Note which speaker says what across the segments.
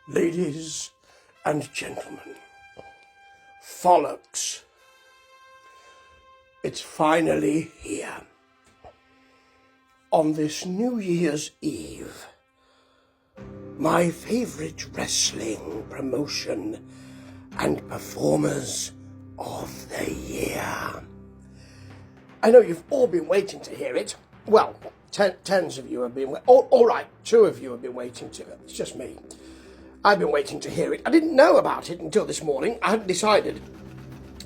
Speaker 1: Ladies and gentlemen, Frolics, it's finally here. On this New Year's Eve, my favourite wrestling promotion and performers of the year. I know you've all been waiting to hear it. Well, tens of you have been, all right, 2 of you have been waiting to. It's just me. I've been waiting to hear it. I didn't know about it until this morning. I hadn't decided.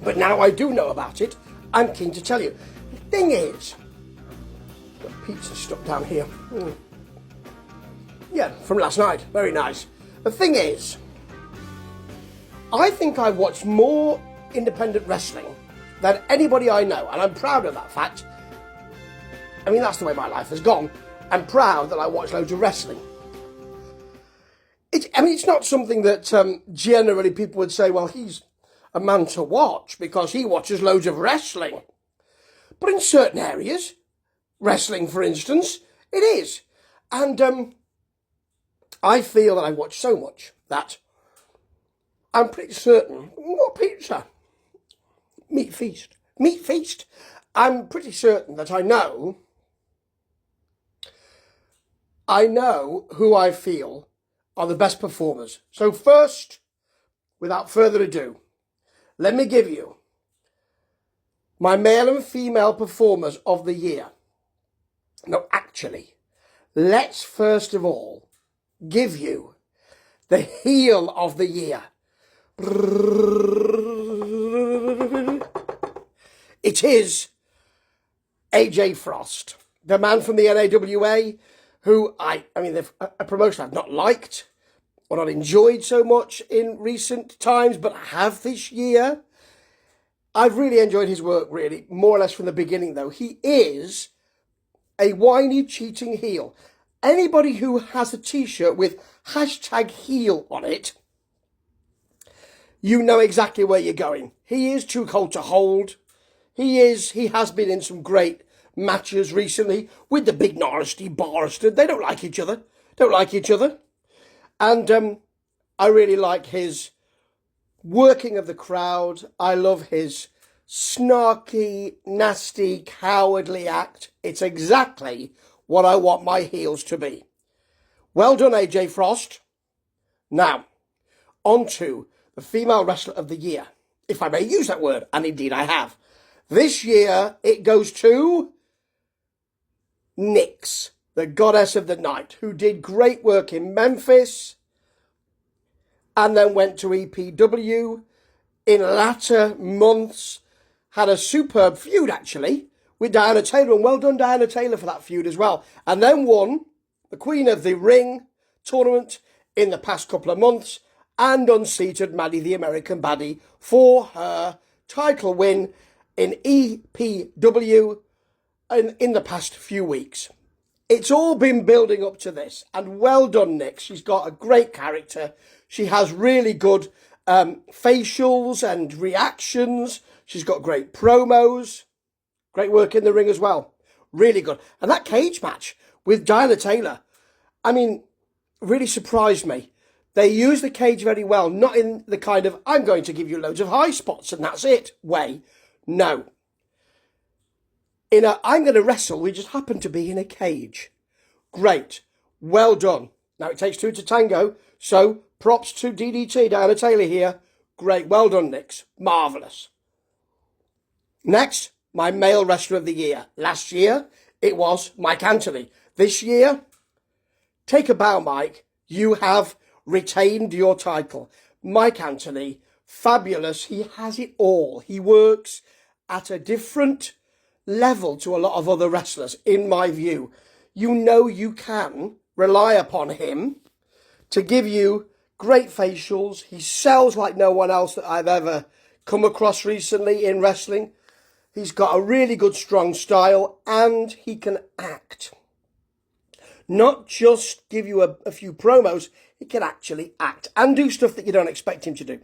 Speaker 1: But now I do know about it. I'm keen to tell you. The thing is, got pizza stuck down here. Yeah, from last night. Very nice. The thing is, I think I've watched more independent wrestling than anybody I know. And I'm proud of that fact. I mean, that's the way my life has gone. I'm proud that I watch loads of wrestling. It's not something that generally people would say, well, he's a man to watch because he watches loads of wrestling. But in certain areas, wrestling, for instance, it is. And I feel that I watch so much that I'm pretty certain, what pizza? Meat feast. Meat feast. I'm pretty certain that I know who I feel are the best performers. So first, without further ado, let me give you my male and female performers of the year. No, actually, let's first of all give you the heel of the year. It is AJ Frost, the man from the NAWA, who a promotion I've not liked or not enjoyed so much in recent times, but have this year. I've really enjoyed his work, really, more or less from the beginning, though. He is a whiny, cheating heel. Anybody who has a t-shirt with #heel on it, you know exactly where you're going. He is too cold to hold. He has been in some great matches recently with the big nasty bastard. They don't like each other. And I really like his working of the crowd. I love his snarky, nasty, cowardly act. It's exactly what I want my heels to be. Well done, AJ Frost. Now, on to the female wrestler of the year, if I may use that word, and indeed I have. This year, it goes to Nyx, the goddess of the night, who did great work in Memphis and then went to EPW in latter months, had a superb feud, actually, with Diana Taylor, and well done, Diana Taylor, for that feud as well, and then won the Queen of the Ring tournament in the past couple of months and unseated Maddie the American Baddie for her title win in EPW in the past few weeks. It's all been building up to this, and well done, Nyx. She's got a great character. She has really good facials and reactions. She's got great promos. Great work in the ring as well. Really good. And that cage match with Diana Taylor, really surprised me. They use the cage very well, not in the kind of, I'm going to give you loads of high spots and that's it way. No. I'm going to wrestle, we just happen to be in a cage. Great. Well done. Now, it takes 2 to tango, so props to DDT, Diana Taylor here. Great. Well done, Nyx. Marvellous. Next, my male wrestler of the year. Last year, it was Mike Anthony. This year, take a bow, Mike. You have retained your title. Mike Anthony, fabulous. He has it all. He works at a different level to a lot of other wrestlers, in my view. You know you can rely upon him to give you great facials. He sells like no one else that I've ever come across recently in wrestling. He's got a really good, strong style, and he can act. Not just give you a few promos, he can actually act and do stuff that you don't expect him to do.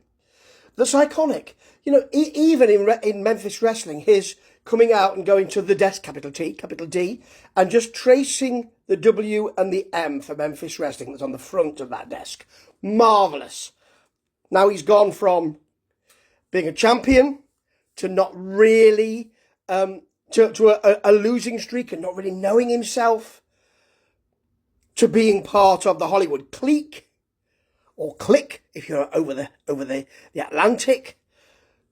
Speaker 1: That's iconic. You know, even in Memphis wrestling, his coming out and going to the desk, capital T, capital D, and just tracing the W and the M for Memphis Wrestling that's on the front of that desk. Marvellous. Now he's gone from being a champion to not really, to a losing streak and not really knowing himself, to being part of the Hollywood clique, or clique if you're over the Atlantic,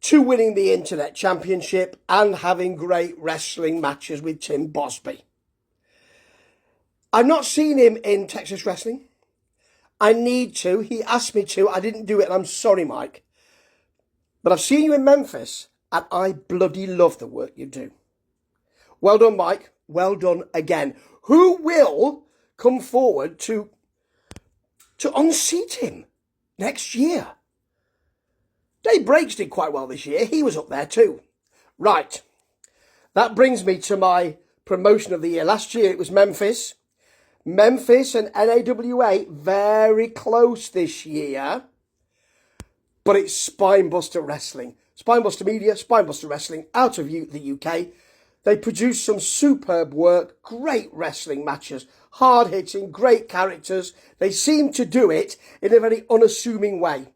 Speaker 1: to winning the Internet Championship and having great wrestling matches with Tim Bosby. I've not seen him in Texas Wrestling. I need to. He asked me to. I didn't do it, and I'm sorry, Mike. But I've seen you in Memphis, and I bloody love the work you do. Well done, Mike. Well done again. Who will come forward to unseat him next year? Dave Breaks did quite well this year. He was up there too. Right. That brings me to my promotion of the year. Last year it was Memphis. Memphis and NAWA very close this year. But it's Spinebuster Wrestling. Spinebuster Media, Spinebuster Wrestling out of the UK. They produce some superb work, great wrestling matches, hard-hitting, great characters. They seem to do it in a very unassuming way.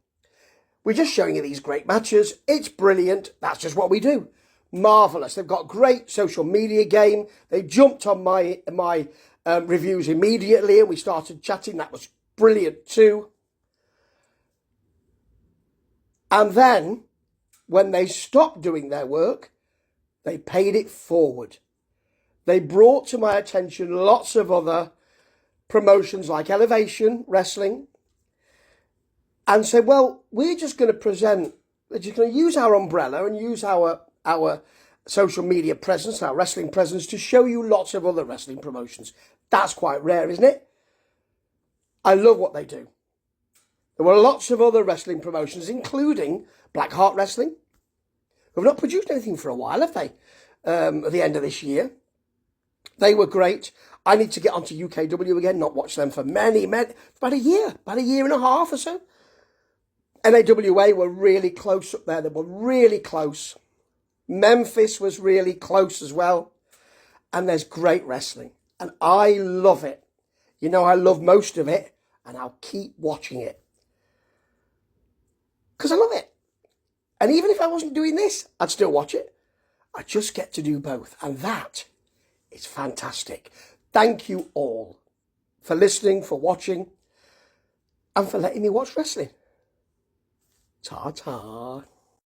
Speaker 1: We're just showing you these great matches. It's brilliant. That's just what we do. Marvellous. They've got great social media game. They jumped on my reviews immediately and we started chatting. That was brilliant too. And then, when they stopped doing their work, they paid it forward. They brought to my attention lots of other promotions like Elevation Wrestling and said, well, we're just going to use our umbrella and use our social media presence, our wrestling presence, to show you lots of other wrestling promotions. That's quite rare, isn't it? I love what they do. There were lots of other wrestling promotions, including Blackheart Wrestling, who have not produced anything for a while, have they? At the end of this year. They were great. I need to get onto UKW again, not watch them for about a year and a half or so. NAWA were really close up there. They were really close. Memphis was really close as well. And there's great wrestling. And I love it. You know, I love most of it. And I'll keep watching it. Because I love it. And even if I wasn't doing this, I'd still watch it. I just get to do both. And that is fantastic. Thank you all for listening, for watching, and for letting me watch wrestling. Ta-ta.